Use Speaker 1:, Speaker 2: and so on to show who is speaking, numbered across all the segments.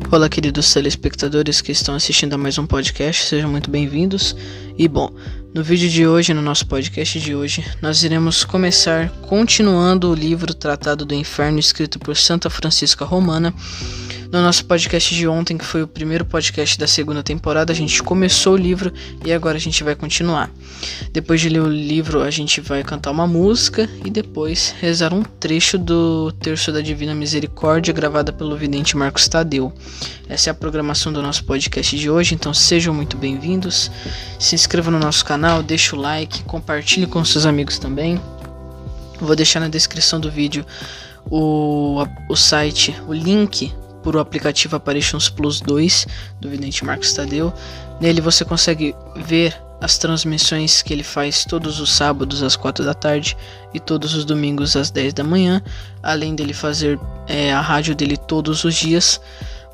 Speaker 1: Olá, queridos telespectadores que estão assistindo a mais um podcast, sejam muito bem-vindos. E bom, no vídeo de hoje, no nosso podcast de hoje, nós iremos começar continuando o livro Tratado do Inferno, escrito por Santa Francisca Romana. No nosso podcast de ontem, que foi o primeiro podcast da segunda temporada, a gente começou o livro e agora a gente vai continuar. Depois de ler o livro, a gente vai cantar uma música e depois rezar um trecho do Terço da Divina Misericórdia, gravada pelo vidente Marcos Tadeu. Essa é a programação do nosso podcast de hoje, então sejam muito bem-vindos. Se inscreva no nosso canal, deixe o like, compartilhe com seus amigos também. Vou deixar na descrição do vídeo o site, o link para o aplicativo Apparitions Plus 2 do vidente Marcos Tadeu. Nele você consegue ver as transmissões que ele faz todos os sábados às 4 da tarde e todos os domingos às 10 da manhã, além dele fazer a rádio dele todos os dias.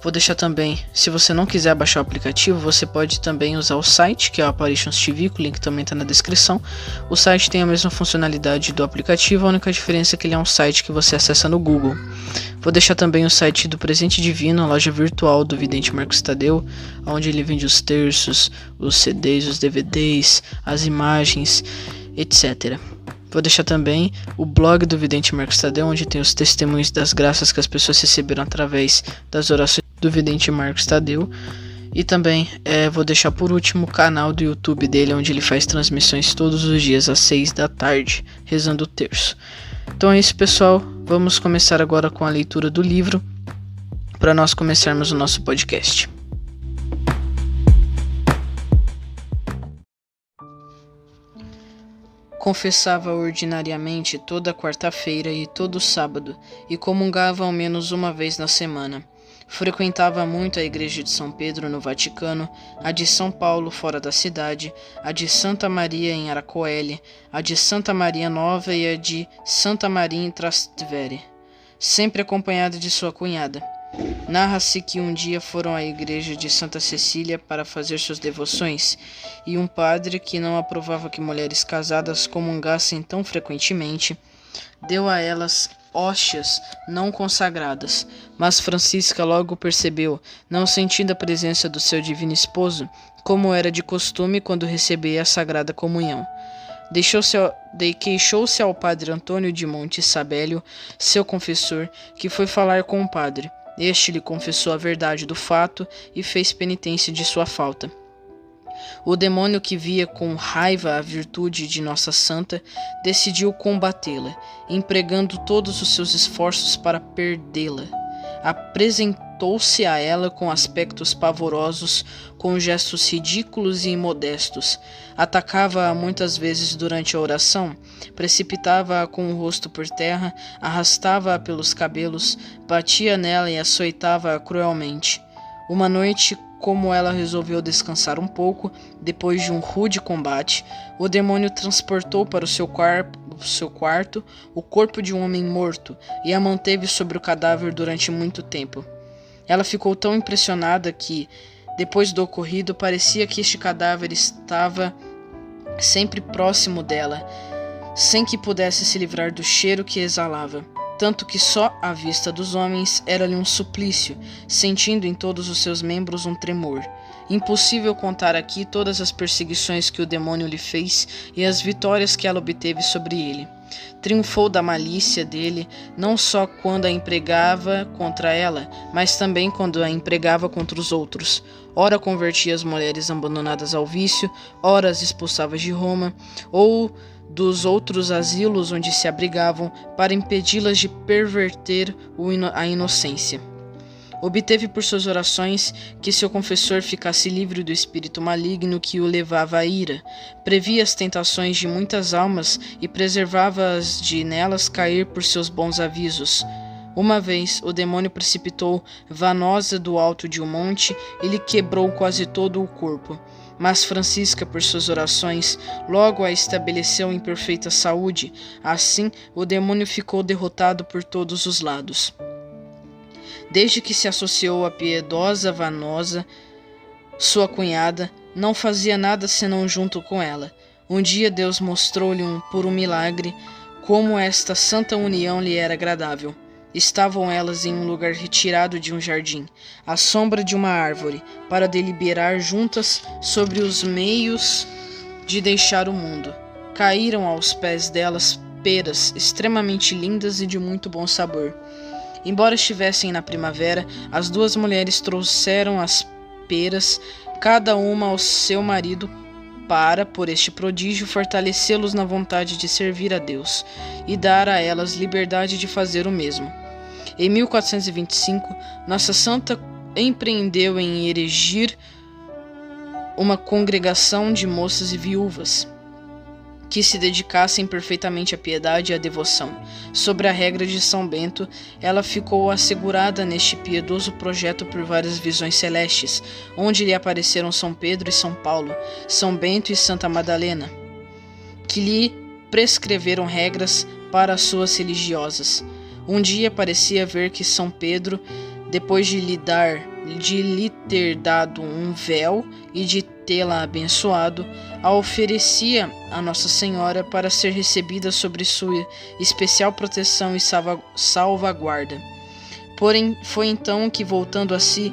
Speaker 1: Vou deixar também, se você não quiser baixar o aplicativo, você pode também usar o site, que é o Apparitions TV, o link também está na descrição. O site tem a mesma funcionalidade do aplicativo, a única diferença é que ele é um site que você acessa no Google. Vou deixar também o site do Presente Divino, a loja virtual do vidente Marcos Tadeu, onde ele vende os terços, os CDs, os DVDs, as imagens, etc. Vou deixar também o blog do vidente Marcos Tadeu, onde tem os testemunhos das graças que as pessoas receberam através das orações do vidente Marcos Tadeu. E também vou deixar por último o canal do YouTube dele, onde ele faz transmissões todos os dias às 6 da tarde, rezando o terço. Então é isso, pessoal. Vamos começar agora com a leitura do livro, para nós começarmos o nosso podcast. Confessava ordinariamente toda quarta-feira e todo sábado, e comungava ao menos uma vez na semana. Frequentava muito a igreja de São Pedro no Vaticano, a de São Paulo fora da cidade, a de Santa Maria em Aracoeli, a de Santa Maria Nova e a de Santa Maria em Trastevere, sempre acompanhada de sua cunhada. Narra-se que um dia foram à igreja de Santa Cecília para fazer suas devoções, e um padre, que não aprovava que mulheres casadas comungassem tão frequentemente, deu a elas hóstias não consagradas, mas Francisca logo percebeu, não sentindo a presença do seu divino esposo, como era de costume quando recebia a Sagrada Comunhão. Queixou-se ao padre Antônio de Monte Sabélio, seu confessor, que foi falar com o padre. Este lhe confessou a verdade do fato e fez penitência de sua falta. O demônio, que via com raiva a virtude de Nossa Santa, decidiu combatê-la, empregando todos os seus esforços para perdê-la. Apresentou-se a ela com aspectos pavorosos, com gestos ridículos e imodestos. Atacava-a muitas vezes durante a oração, precipitava-a com o rosto por terra, arrastava-a pelos cabelos, batia nela e açoitava-a cruelmente. Uma noite, como ela resolveu descansar um pouco, depois de um rude combate, o demônio transportou para o seu quarto o corpo de um homem morto e a manteve sobre o cadáver durante muito tempo. Ela ficou tão impressionada que, depois do ocorrido, parecia que este cadáver estava sempre próximo dela, sem que pudesse se livrar do cheiro que exalava. Tanto que só a vista dos homens era-lhe um suplício, sentindo em todos os seus membros um tremor. Impossível contar aqui todas as perseguições que o demônio lhe fez e as vitórias que ela obteve sobre ele. Triunfou da malícia dele, não só quando a empregava contra ela, mas também quando a empregava contra os outros. Ora convertia as mulheres abandonadas ao vício, ora as expulsava de Roma, ou dos outros asilos onde se abrigavam, para impedi-las de perverter a inocência. Obteve por suas orações que seu confessor ficasse livre do espírito maligno que o levava à ira, previa as tentações de muitas almas e preservava-as de nelas cair por seus bons avisos. Uma vez, o demônio precipitou Vanosa do alto de um monte e lhe quebrou quase todo o corpo. Mas Francisca, por suas orações, logo a estabeleceu em perfeita saúde. Assim, o demônio ficou derrotado por todos os lados. Desde que se associou à piedosa Vanosa, sua cunhada, não fazia nada senão junto com ela. Um dia Deus mostrou-lhe por um milagre como esta santa união lhe era agradável. Estavam elas em um lugar retirado de um jardim, à sombra de uma árvore, para deliberar juntas sobre os meios de deixar o mundo. Caíram aos pés delas peras extremamente lindas e de muito bom sabor. Embora estivessem na primavera, as duas mulheres trouxeram as peras, cada uma ao seu marido, para, por este prodígio, fortalecê-los na vontade de servir a Deus e dar a elas liberdade de fazer o mesmo. Em 1425, Nossa Santa empreendeu em erigir uma congregação de moças e viúvas que se dedicassem perfeitamente à piedade e à devoção. Sobre a regra de São Bento, ela ficou assegurada neste piedoso projeto por várias visões celestes, onde lhe apareceram São Pedro e São Paulo, São Bento e Santa Madalena, que lhe prescreveram regras para as suas religiosas. Um dia parecia ver que São Pedro, depois de lhe ter dado um véu e de tê-la abençoado, a oferecia a Nossa Senhora para ser recebida sobre sua especial proteção e salvaguarda. Porém, foi então que, voltando a si,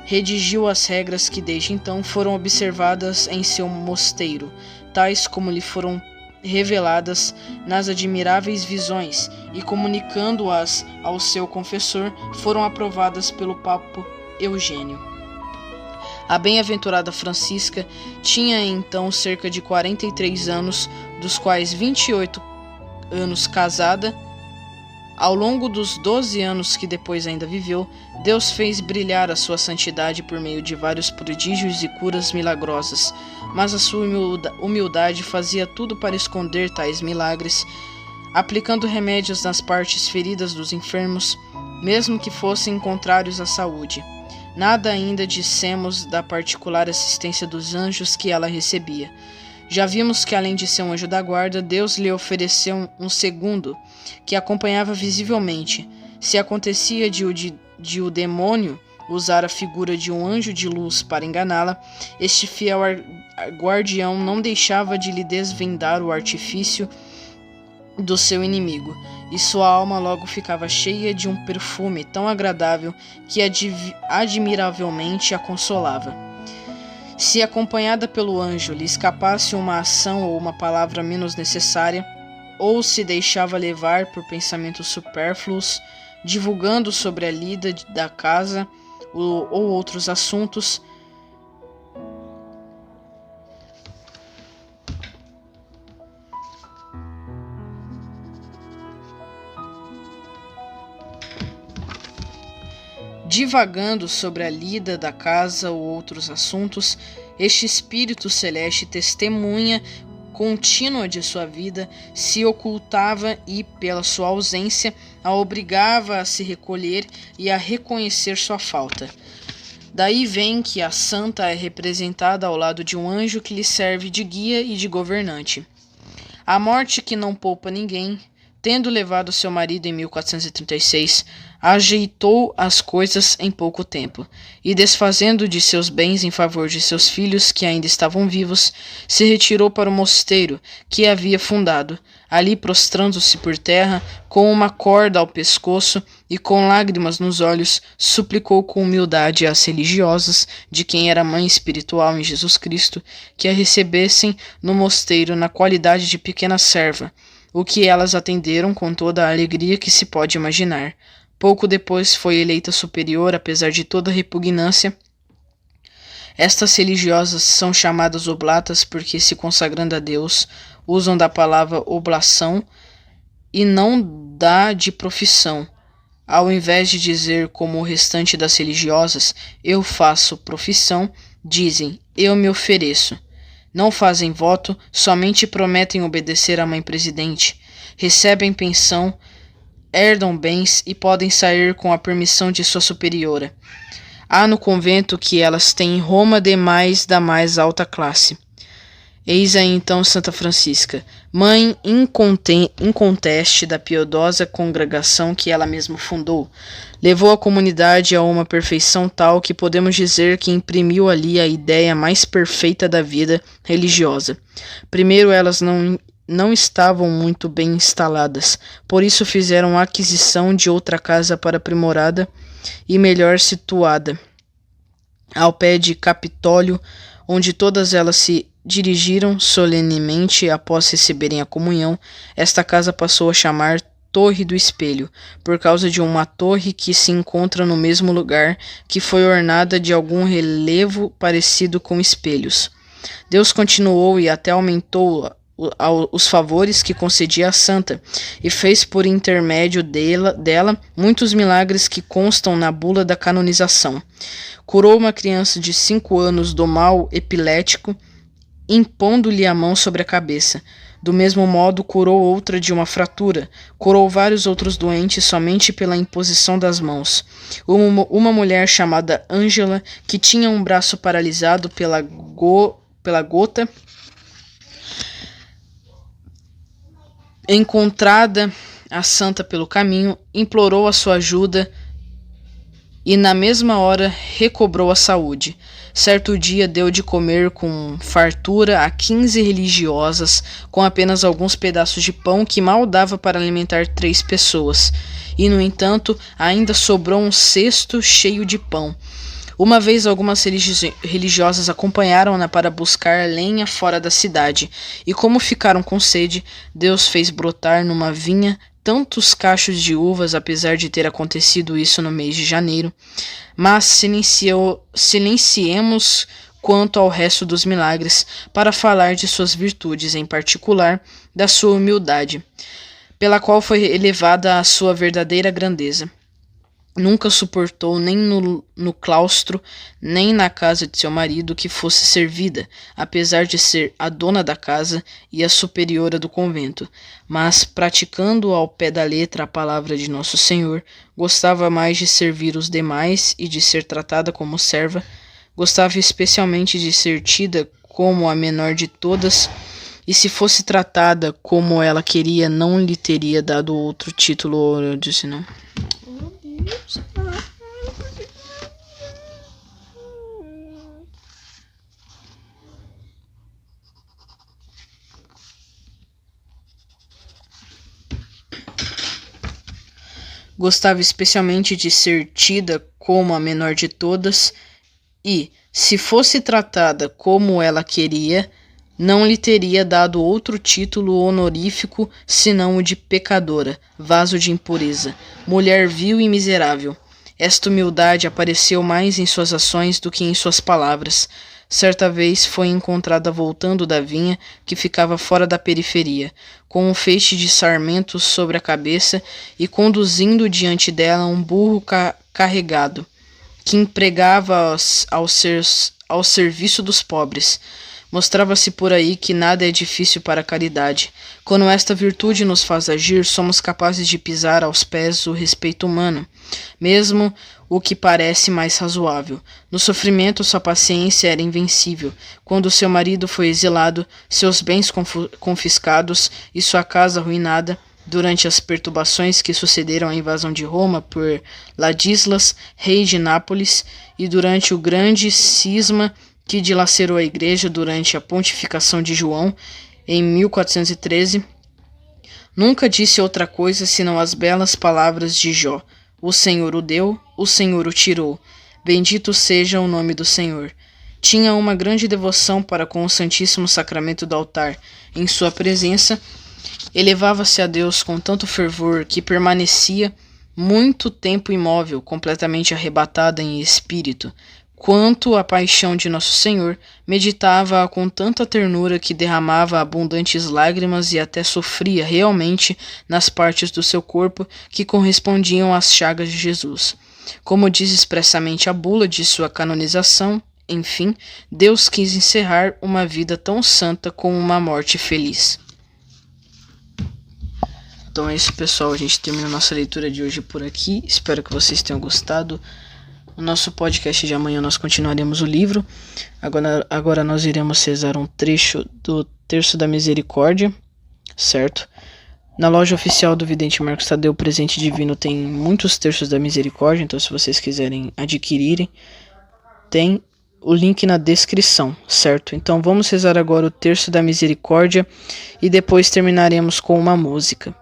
Speaker 1: redigiu as regras que desde então foram observadas em seu mosteiro, tais como lhe foram reveladas nas admiráveis visões, e comunicando-as ao seu confessor, foram aprovadas pelo Papa Eugênio. A bem-aventurada Francisca tinha então cerca de 43 anos, dos quais 28 anos casada. Ao longo dos 12 anos que depois ainda viveu, Deus fez brilhar a sua santidade por meio de vários prodígios e curas milagrosas, mas a sua humildade fazia tudo para esconder tais milagres, aplicando remédios nas partes feridas dos enfermos, mesmo que fossem contrários à saúde. Nada ainda dissemos da particular assistência dos anjos que ela recebia. Já vimos que, além de ser um anjo da guarda, Deus lhe ofereceu um segundo, que acompanhava visivelmente. Se acontecia de o demônio usar a figura de um anjo de luz para enganá-la, este fiel guardião não deixava de lhe desvendar o artifício do seu inimigo, e sua alma logo ficava cheia de um perfume tão agradável que admiravelmente a consolava. Se acompanhada pelo anjo lhe escapasse uma ação ou uma palavra menos necessária, ou se deixava levar por pensamentos supérfluos, divulgando sobre a lida da casa ou outros assuntos, este espírito celeste, testemunha contínua de sua vida, se ocultava e, pela sua ausência, a obrigava a se recolher e a reconhecer sua falta. Daí vem que a santa é representada ao lado de um anjo que lhe serve de guia e de governante. A morte, que não poupa ninguém, tendo levado seu marido em 1436, ajeitou as coisas em pouco tempo, e desfazendo de seus bens em favor de seus filhos que ainda estavam vivos, se retirou para o mosteiro que havia fundado. Ali, prostrando-se por terra, com uma corda ao pescoço e com lágrimas nos olhos, suplicou com humildade às religiosas, de quem era mãe espiritual em Jesus Cristo, que a recebessem no mosteiro na qualidade de pequena serva, o que elas atenderam com toda a alegria que se pode imaginar. Pouco depois foi eleita superior, apesar de toda repugnância. Estas religiosas são chamadas oblatas porque, se consagrando a Deus, usam da palavra oblação e não da de profissão. Ao invés de dizer, como o restante das religiosas, eu faço profissão, dizem, eu me ofereço. Não fazem voto, somente prometem obedecer à mãe presidente, recebem pensão, herdam bens e podem sair com a permissão de sua superiora. Há no convento que elas têm em Roma demais da mais alta classe. Eis aí então Santa Francisca, mãe inconteste da piedosa congregação que ela mesma fundou. Levou a comunidade a uma perfeição tal que podemos dizer que imprimiu ali a ideia mais perfeita da vida religiosa. Primeiro, elas não estavam muito bem instaladas, por isso fizeram aquisição de outra casa para aprimorada e melhor situada, ao pé de Capitólio, onde todas elas se dirigiram solenemente após receberem a comunhão. Esta casa passou a chamar Torre do Espelho, por causa de uma torre que se encontra no mesmo lugar, que foi ornada de algum relevo parecido com espelhos. Deus continuou e até aumentou os favores que concedia à santa, e fez por intermédio dela muitos milagres que constam na bula da canonização. Curou uma criança de 5 anos do mal epilético, impondo-lhe a mão sobre a cabeça. Do mesmo modo, curou outra de uma fratura. Curou vários outros doentes somente pela imposição das mãos. Uma mulher chamada Ângela, que tinha um braço paralisado pela gota, encontrada a santa pelo caminho, implorou a sua ajuda e na mesma hora recobrou a saúde. Certo dia deu de comer com fartura a 15 religiosas, com apenas alguns pedaços de pão que mal dava para alimentar 3 pessoas. E, no entanto, ainda sobrou um cesto cheio de pão. Uma vez algumas religiosas acompanharam-na para buscar lenha fora da cidade, e como ficaram com sede, Deus fez brotar numa vinha tantos cachos de uvas, apesar de ter acontecido isso no mês de janeiro. Mas silenciemos quanto ao resto dos milagres, para falar de suas virtudes, em particular da sua humildade, pela qual foi elevada a sua verdadeira grandeza. Nunca suportou nem no claustro, nem na casa de seu marido que fosse servida, apesar de ser a dona da casa e a superiora do convento. Mas, praticando ao pé da letra a palavra de Nosso Senhor, gostava mais de servir os demais e de ser tratada como serva. Gostava especialmente de ser tida como a menor de todas, e se fosse tratada como ela queria, não lhe teria dado outro título. Eu disse não. Gostava especialmente de ser tida como a menor de todas, e, se fosse tratada como ela queria, não lhe teria dado outro título honorífico senão o de pecadora, vaso de impureza, mulher vil e miserável. Esta humildade apareceu mais em suas ações do que em suas palavras. Certa vez foi encontrada voltando da vinha, que ficava fora da periferia, com um feixe de sarmentos sobre a cabeça e conduzindo diante dela um burro carregado, que empregava ao serviço dos pobres. Mostrava-se por aí que nada é difícil para a caridade. Quando esta virtude nos faz agir, somos capazes de pisar aos pés o respeito humano, mesmo o que parece mais razoável. No sofrimento, sua paciência era invencível. Quando seu marido foi exilado, seus bens confiscados e sua casa arruinada, durante as perturbações que sucederam à invasão de Roma por Ladislas, rei de Nápoles, e durante o grande cisma que dilacerou a igreja durante a pontificação de João, em 1413, nunca disse outra coisa senão as belas palavras de Jó: o Senhor o deu, o Senhor o tirou. Bendito seja o nome do Senhor. Tinha uma grande devoção para com o Santíssimo Sacramento do altar. Em sua presença, elevava-se a Deus com tanto fervor que permanecia muito tempo imóvel, completamente arrebatada em espírito. Quanto à paixão de Nosso Senhor, meditava-a com tanta ternura que derramava abundantes lágrimas e até sofria realmente nas partes do seu corpo que correspondiam às chagas de Jesus. Como diz expressamente a bula de sua canonização, enfim, Deus quis encerrar uma vida tão santa com uma morte feliz. Então é isso, pessoal. A gente termina a nossa leitura de hoje por aqui. Espero que vocês tenham gostado. No nosso podcast de amanhã nós continuaremos o livro. Agora nós iremos rezar um trecho do Terço da Misericórdia, certo? Na loja oficial do Vidente Marcos Tadeu Presente Divino tem muitos terços da Misericórdia, então se vocês quiserem adquirirem, tem. o link na descrição, certo? Então vamos rezar agora o Terço da Misericórdia e depois terminaremos com uma música.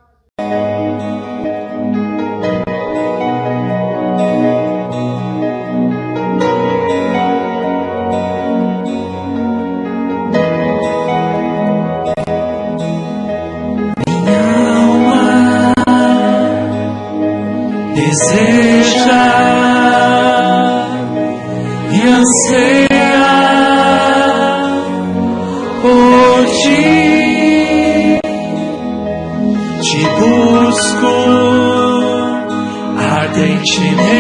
Speaker 2: Deseja e anseia por ti, te busco ardentemente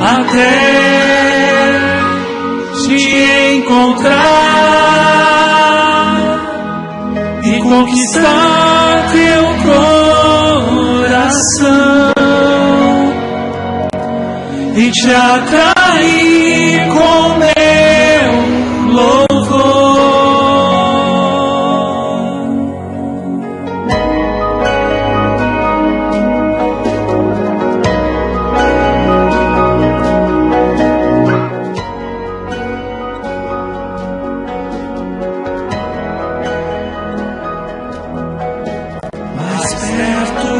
Speaker 2: até te encontrar e conquistar teu coração e te atrair com meu louvor. Mais perto,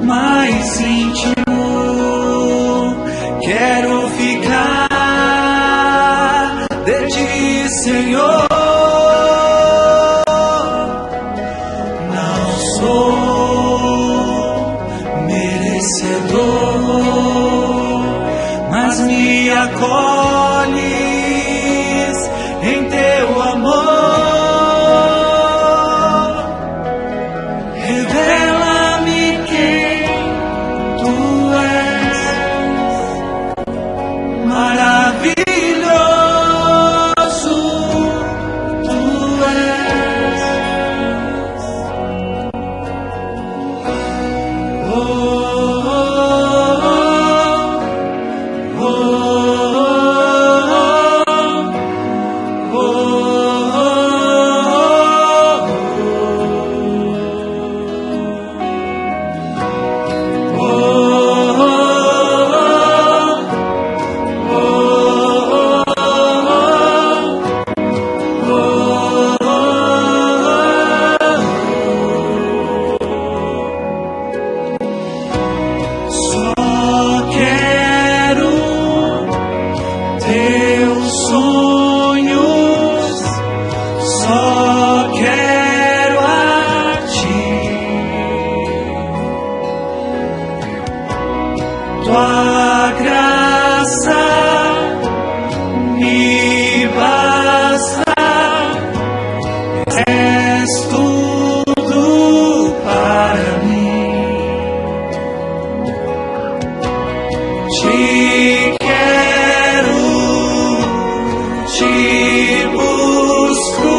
Speaker 2: mais íntimo, quero ficar de ti, Senhor. Não sou merecedor, mas me acolhes em teu amor. Revela-me quem tu és, maravilhoso tu és. Oh, oh, oh, oh, oh, só quero teus sonhos, só quero a ti. Tua graça me basta, és tudo para mim. Te quero, te busco,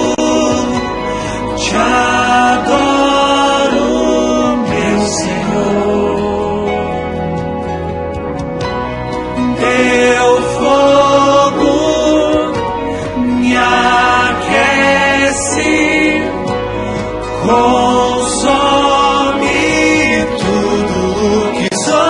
Speaker 2: te adoro, meu Senhor. Teu fogo me aquece, consome tudo que sou.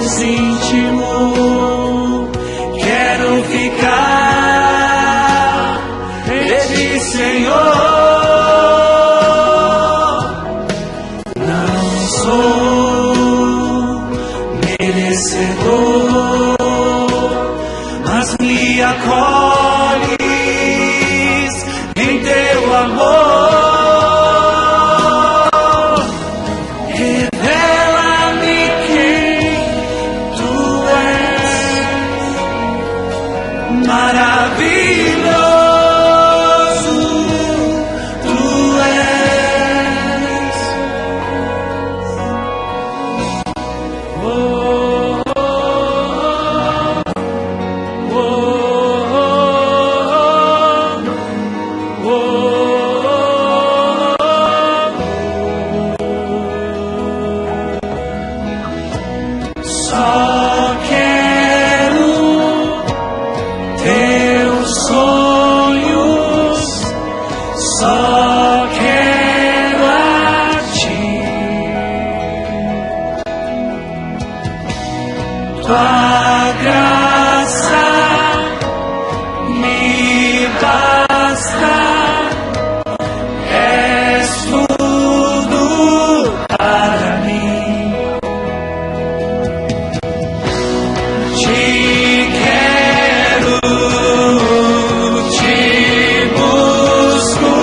Speaker 2: mais íntimo. Quero ficar perto de ti, Senhor. Não sou merecedor, mas me acolhes em teu amor. Revela-me quem tu és, maravilhoso tu és. Oh, oh, oh, oh, oh, oh. Só quero teus sonhos, só quero a ti. Tua graça me basta, és tudo para mim. Te quero, te busco,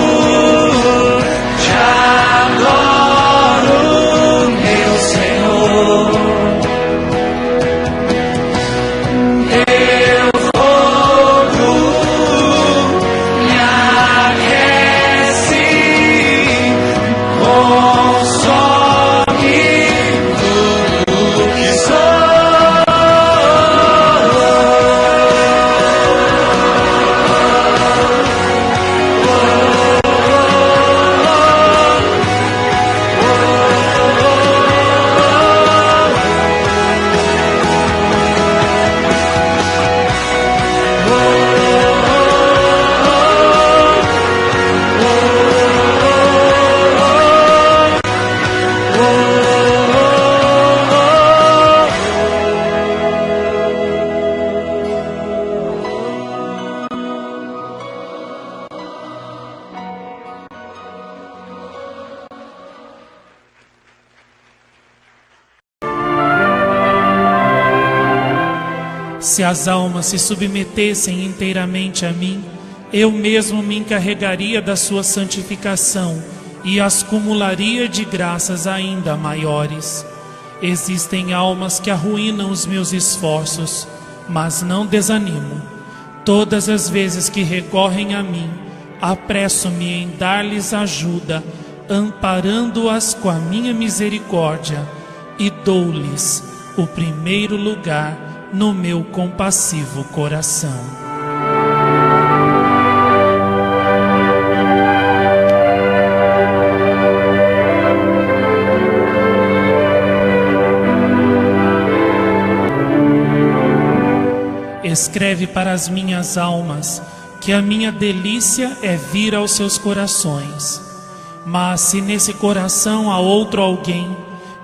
Speaker 2: te adoro, meu Senhor. Teu fogo me aquece, consome tudo que sou.
Speaker 3: Se as almas se submetessem inteiramente a mim, eu mesmo me encarregaria da sua santificação e as cumularia de graças ainda maiores. Existem almas que arruinam os meus esforços, mas não desanimo. Todas as vezes que recorrem a mim, apresso-me em dar-lhes ajuda, amparando-as com a minha misericórdia, e dou-lhes o primeiro lugar no meu compassivo coração. Escreve para as minhas almas que a minha delícia é vir aos seus corações. Mas se nesse coração há outro alguém,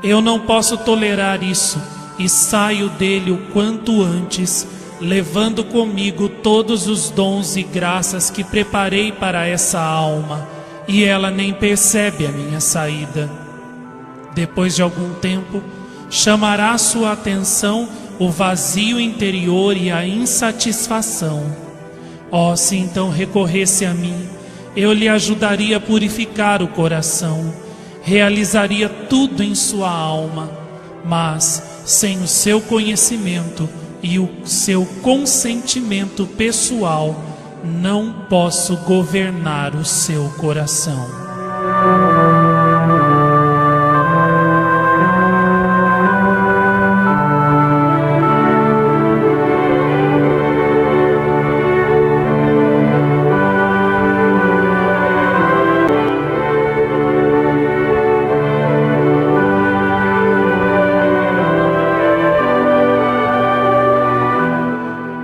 Speaker 3: eu não posso tolerar isso, e saio dele o quanto antes, levando comigo todos os dons e graças que preparei para essa alma, e ela nem percebe a minha saída. Depois de algum tempo, chamará sua atenção o vazio interior e a insatisfação. Oh, se então recorresse a mim, eu lhe ajudaria a purificar o coração, realizaria tudo em sua alma, mas sem o seu conhecimento e o seu consentimento pessoal, não posso governar o seu coração.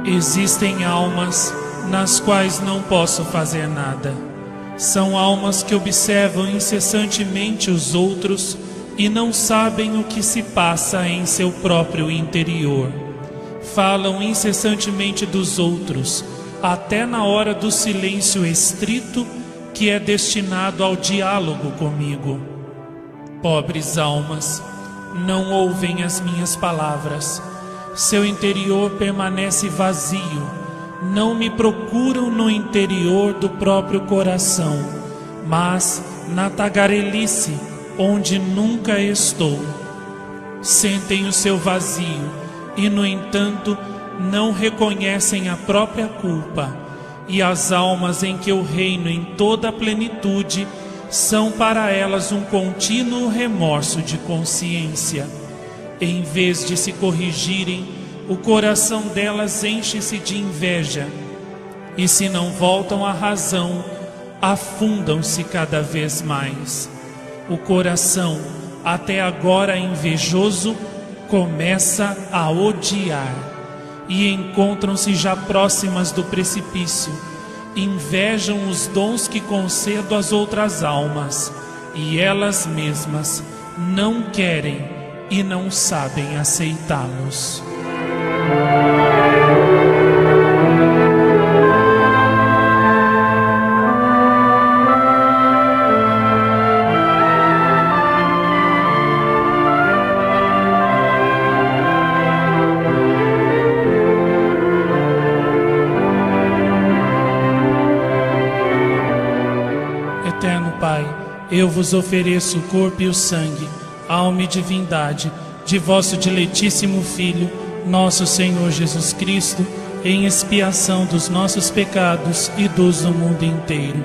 Speaker 3: Existem almas nas quais não posso fazer nada. São almas que observam incessantemente os outros e não sabem o que se passa em seu próprio interior. Falam incessantemente dos outros, até na hora do silêncio estrito que é destinado ao diálogo comigo. Pobres almas, não ouvem as minhas palavras. Seu interior permanece vazio. Não me procuram no interior do próprio coração, mas na tagarelice, onde nunca estou. Sentem o seu vazio e, no entanto, não reconhecem a própria culpa, e as almas em que eu reino em toda a plenitude são para elas um contínuo remorso de consciência. Em vez de se corrigirem, o coração delas enche-se de inveja, e se não voltam à razão, afundam-se cada vez mais. O coração, até agora invejoso, começa a odiar, e encontram-se já próximas do precipício. Invejam os dons que concedo às outras almas, e elas mesmas não querem e não sabem aceitá-los. Eterno Pai, eu vos ofereço o corpo e o sangue, alma e divindade de vosso diletíssimo Filho, nosso Senhor Jesus Cristo, em expiação dos nossos pecados e dos do mundo inteiro.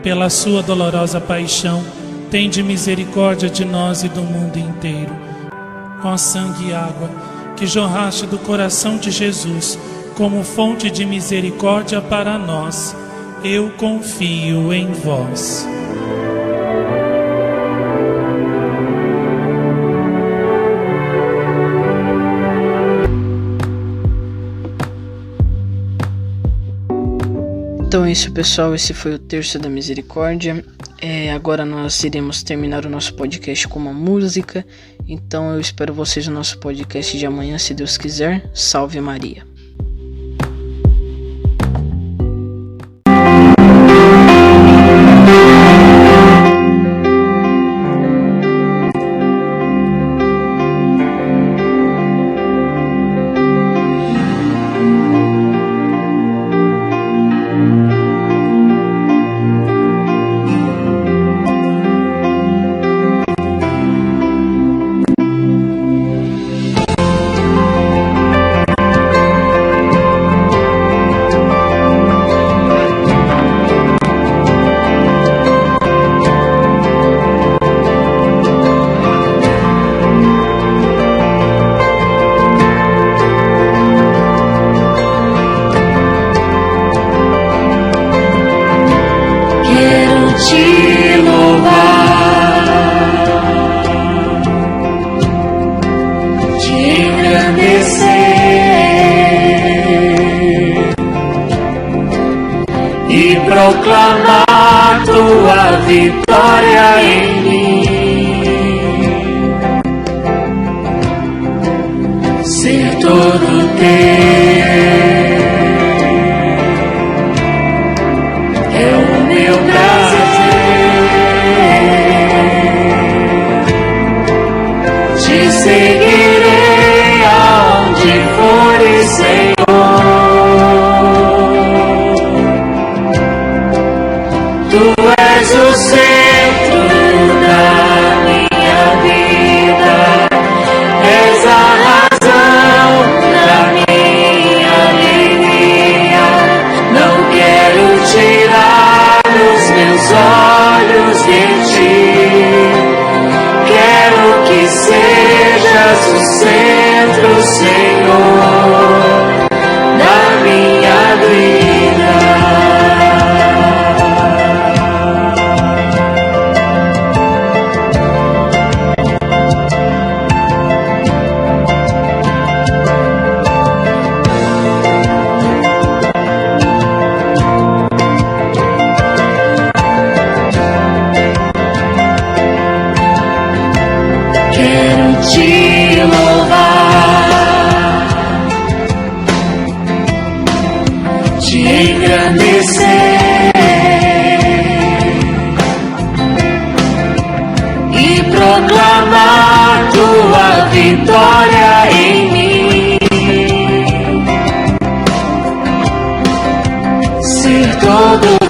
Speaker 3: Pela sua dolorosa paixão, tende misericórdia de nós e do mundo inteiro. Com sangue e água que jorraste do coração de Jesus, como fonte de misericórdia para nós, eu confio em vós.
Speaker 1: Então é isso, pessoal, esse foi o Terço da Misericórdia. Agora nós iremos terminar o nosso podcast com uma música. Então eu espero vocês no nosso podcast de amanhã, se Deus quiser. Salve Maria.
Speaker 2: Te louvar, te engrandecer e proclamar tua vitória em mim, ser todo teu. É o meu prazer. Te seguirei aonde fores, Senhor. Tu és o centro da minha vida, és a razão da minha alegria. Não quero tirar os meus olhos de ti. Quero que sejas o centro, Senhor, da minha vida. engrandecer e proclamar tua vitória em mim. Ser todo